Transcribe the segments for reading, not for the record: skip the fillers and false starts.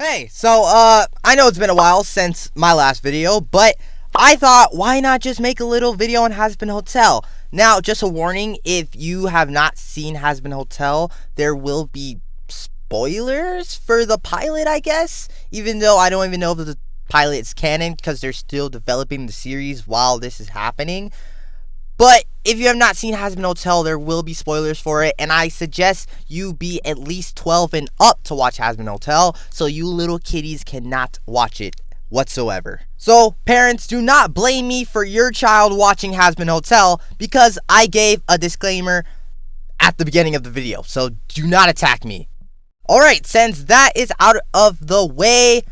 Hey, so, I know it's been a while since my last video, but I thought, why not just make a little video on Hazbin Hotel? Now, just a warning, if you have not seen Hazbin Hotel, there will be spoilers for the pilot, I guess? Even though I don't even know if the pilot is canon, because they're still developing the series while this is happening. But if you have not seen Hazbin Hotel, there will be spoilers for it, and I suggest you be at least 12 and up to watch Hazbin Hotel, so you little kiddies cannot watch it whatsoever. So, parents, do not blame me for your child watching Hazbin Hotel, because I gave a disclaimer at the beginning of the video, so do not attack me. Alright, since that is out of the way,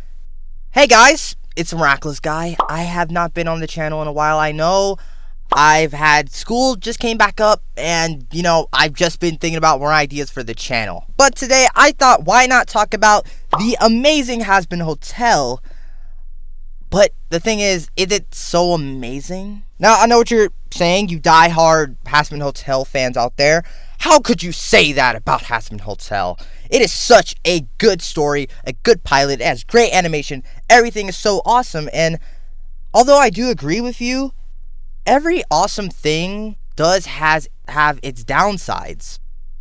hey guys, it's Miraculous Guy. I have not been on the channel in a while, I know. I've had school just came back up, and I've just been thinking about more ideas for the channel. But today I thought, why not talk about the amazing Hazbin Hotel? But the thing is it so amazing? Now I know what you're saying, you die-hard Hazbin Hotel fans out there. How could you say that about Hazbin Hotel? It is such a good story, a good pilot, it has great animation, everything is so awesome, and although I do agree with you, every awesome thing does have its downsides.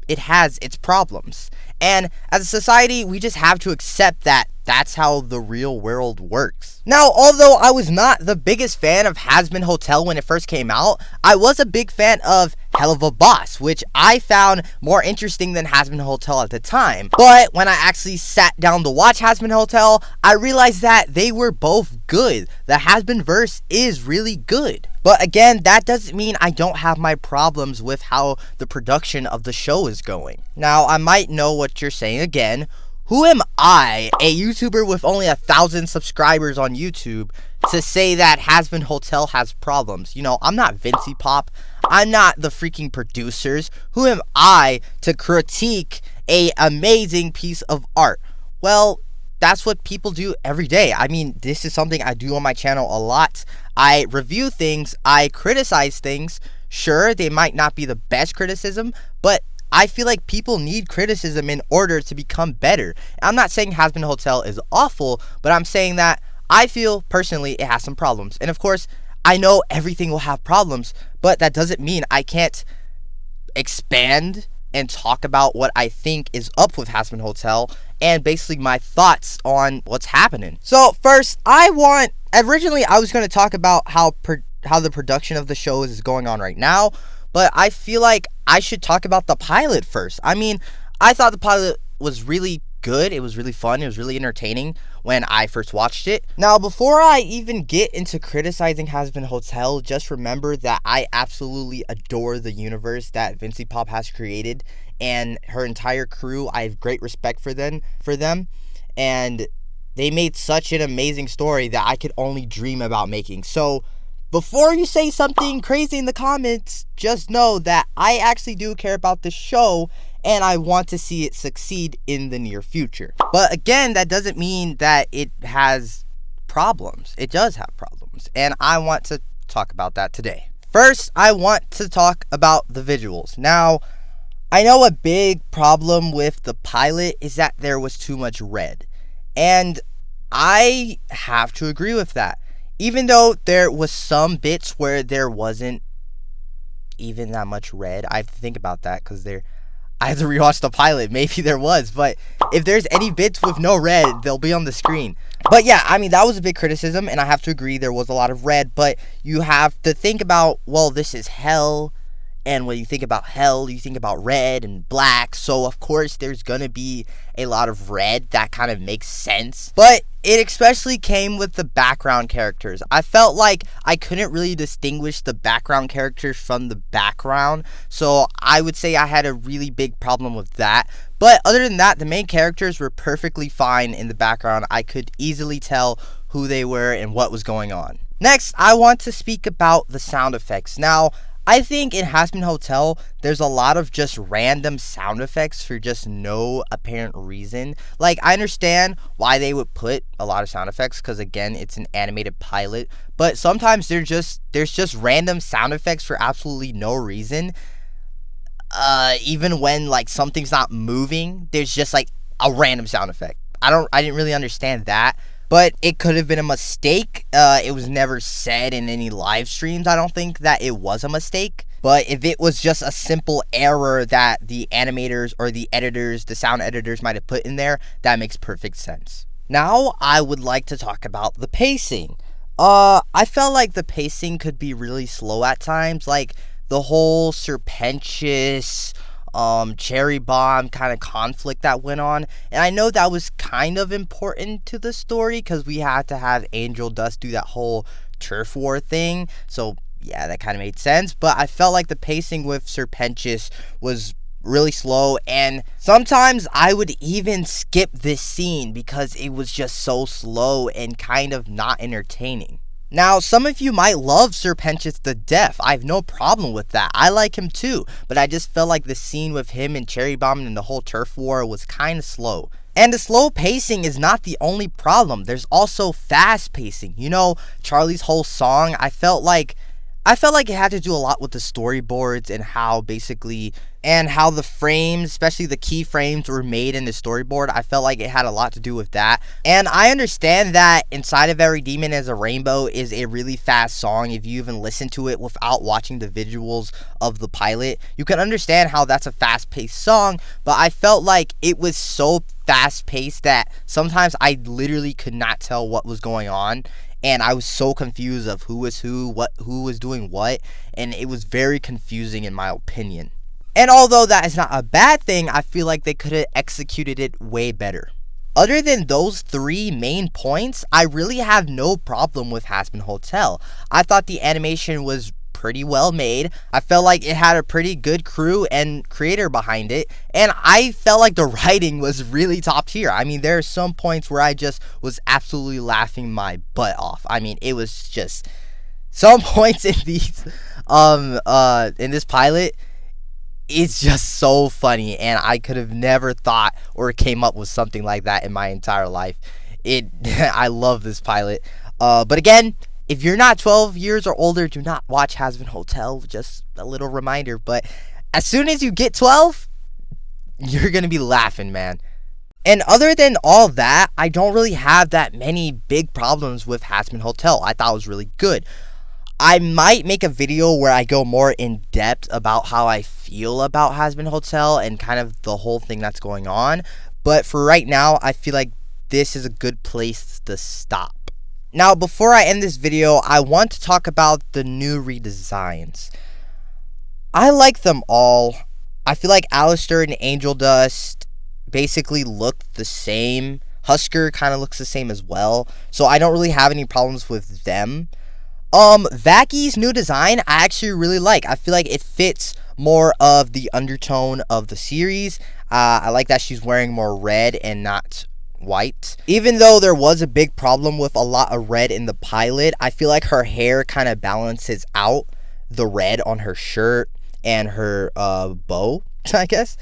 It has its problems. And as a society, we just have to accept that that's how the real world works. Now, although I was not the biggest fan of Hazbin Hotel when it first came out, I was a big fan of Hell of a Boss, which I found more interesting than Hazbin Hotel at the time. But when I actually sat down to watch Hazbin Hotel, I realized that they were both good. The Hazbin verse is really good. But again, that doesn't mean I don't have my problems with how the production of the show is going. Now, I might know what you're saying again. Who am I, a YouTuber with only 1,000 subscribers on YouTube, to say that Hazbin Hotel has problems? I'm not Vincey Pop. I'm not the freaking producers. Who am I to critique a amazing piece of art? Well, that's what people do every day. I mean, this is something I do on my channel a lot. I review things, I criticize things. Sure, they might not be the best criticism, but I feel like people need criticism in order to become better. I'm not saying Hazbin Hotel is awful, but I'm saying that I feel personally it has some problems. And of course, I know everything will have problems, but that doesn't mean I can't expand and talk about what I think is up with Hazbin Hotel and basically my thoughts on what's happening. So first, originally I was going to talk about how the production of the show is going on right now, but I feel like I should talk about the pilot first. I mean, I thought the pilot was really good. It was really fun. It was really entertaining when I first watched it. Now, before I even get into criticizing Hazbin Hotel, just remember that I absolutely adore the universe that Vincey Pop has created and her entire crew. I have great respect for them, and they made such an amazing story that I could only dream about making. So before you say something crazy in the comments, just know that I actually do care about this show and I want to see it succeed in the near future. But again, that doesn't mean that it has problems. It does have problems, and I want to talk about that today. First, I want to talk about the visuals. Now, I know a big problem with the pilot is that there was too much red, and I have to agree with that. Even though there was some bits where there wasn't even that much red. I have to think about that because I have to rewatch the pilot. Maybe there was, but if there's any bits with no red, they'll be on the screen. But yeah, I mean, that was a big criticism, and I have to agree there was a lot of red, but you have to think about, well, this is hell, and when you think about hell, you think about red and black, so of course there's gonna be a lot of red. That kind of makes sense. But it especially came with the background characters. I felt like I couldn't really distinguish the background characters from the background, so I would say I had a really big problem with that. But other than that, the main characters were perfectly fine in the background. I could easily tell who they were and what was going on. Next, I want to speak about the sound effects. Now, I think in Hazbin Hotel, there's a lot of just random sound effects for just no apparent reason. Like, I understand why they would put a lot of sound effects, because again, it's an animated pilot, but sometimes there's just random sound effects for absolutely no reason. Even when like something's not moving, there's just like a random sound effect. I didn't really understand that. But it could have been a mistake. It was never said in any live streams. I don't think that it was a mistake. But if it was just a simple error that the animators or the editors, the sound editors might have put in there, that makes perfect sense. Now, I would like to talk about the pacing. I felt like the pacing could be really slow at times. Like, the whole Serpentious, cherry bomb kind of conflict that went on. And I know that was kind of important to the story because we had to have Angel Dust do that whole turf war thing. So, yeah, that kind of made sense. But I felt like the pacing with Serpentious was really slow, and sometimes I would even skip this scene because it was just so slow and kind of not entertaining. Now, some of you might love Serpentious to death. I have no problem with that. I like him too, but I just felt like the scene with him and Cherry Bomb and the whole turf war was kind of slow. And the slow pacing is not the only problem. There's also fast pacing. You know, Charlie's whole song, I felt like it had to do a lot with the storyboards and how the frames, especially the key frames, were made in the storyboard. I felt like it had a lot to do with that. And I understand that Inside of Every Demon is a Rainbow is a really fast song. If you even listen to it without watching the visuals of the pilot, you can understand how that's a fast-paced song. But I felt like it was so fast-paced that sometimes I literally could not tell what was going on. And I was so confused of who was who was doing what, and it was very confusing in my opinion. And although that is not a bad thing, I feel like they could have executed it way better. Other than those three main points, I really have no problem with Hazbin Hotel. I thought the animation was pretty well made. I felt like it had a pretty good crew and creator behind it, and I felt like the writing was really top tier. I mean, there are some points where I just was absolutely laughing my butt off. I mean, it was just some points in these in this pilot, it's just so funny, and I could have never thought or came up with something like that in my entire life. I love this pilot. But again, if you're not 12 years or older, do not watch Hazbin Hotel. Just a little reminder. But as soon as you get 12, you're going to be laughing, man. And other than all that, I don't really have that many big problems with Hazbin Hotel. I thought it was really good. I might make a video where I go more in depth about how I feel about Hazbin Hotel and kind of the whole thing that's going on. But for right now, I feel like this is a good place to stop. Now, before I end this video, I want to talk about the new redesigns. I like them all. I feel like Alistair and Angel Dust basically look the same. Husker kind of looks the same as well. So I don't really have any problems with them. Vacky's new design, I actually really like. I feel like it fits more of the undertone of the series. I like that she's wearing more red and not white. Even though there was a big problem with a lot of red in the pilot, I feel like her hair kind of balances out the red on her shirt and her bow, I guess.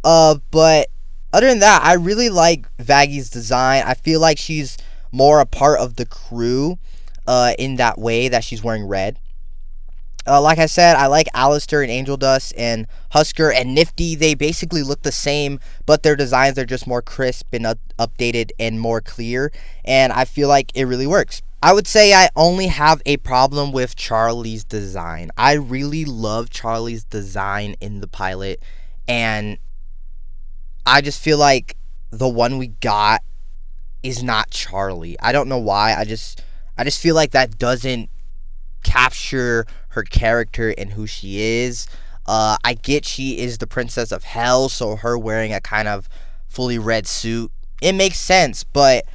But other than that, I really like Vaggy's design. I feel like she's more a part of the crew in that way that she's wearing red. Like I said, I like Alistair and Angel Dust and Husker and Nifty. They basically look the same, but their designs are just more crisp and updated and more clear, and I feel like it really works. I would say I only have a problem with Charlie's design. I really love Charlie's design in the pilot, and I just feel like the one we got is not Charlie. I don't know why. I just feel like that doesn't capture her character and who she is. I get she is the princess of hell, so her wearing a kind of fully red suit, it makes sense, but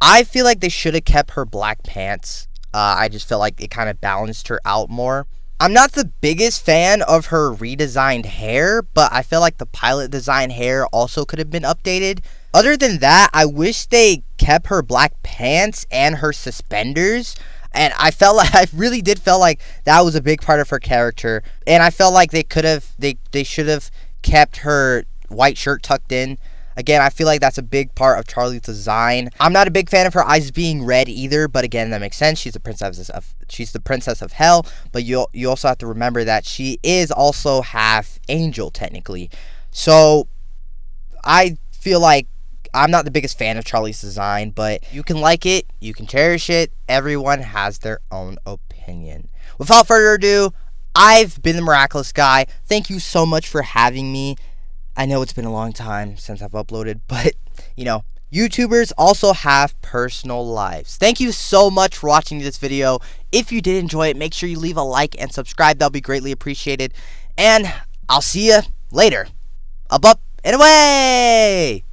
I feel like they should have kept her black pants. I just felt like it kind of balanced her out more. I'm not the biggest fan of her redesigned hair, but I feel like the pilot design hair also could have been updated. Other than that, I wish they kept her black pants and her suspenders. And I really did feel like that was a big part of her character. And I felt like they should have kept her white shirt tucked in. Again, I feel like that's a big part of Charlie's design. I'm not a big fan of her eyes being red either, but again, that makes sense. She's the princess of hell, but you also have to remember that she is also half angel technically. So I feel like I'm not the biggest fan of Charlie's design, but you can like it, you can cherish it. Everyone has their own opinion. Without further ado, I've been the Miraculous Guy. Thank you so much for having me. I know it's been a long time since I've uploaded, but, you know, YouTubers also have personal lives. Thank you so much for watching this video. If you did enjoy it, make sure you leave a like and subscribe. That'll be greatly appreciated. And I'll see you later. Up, and away!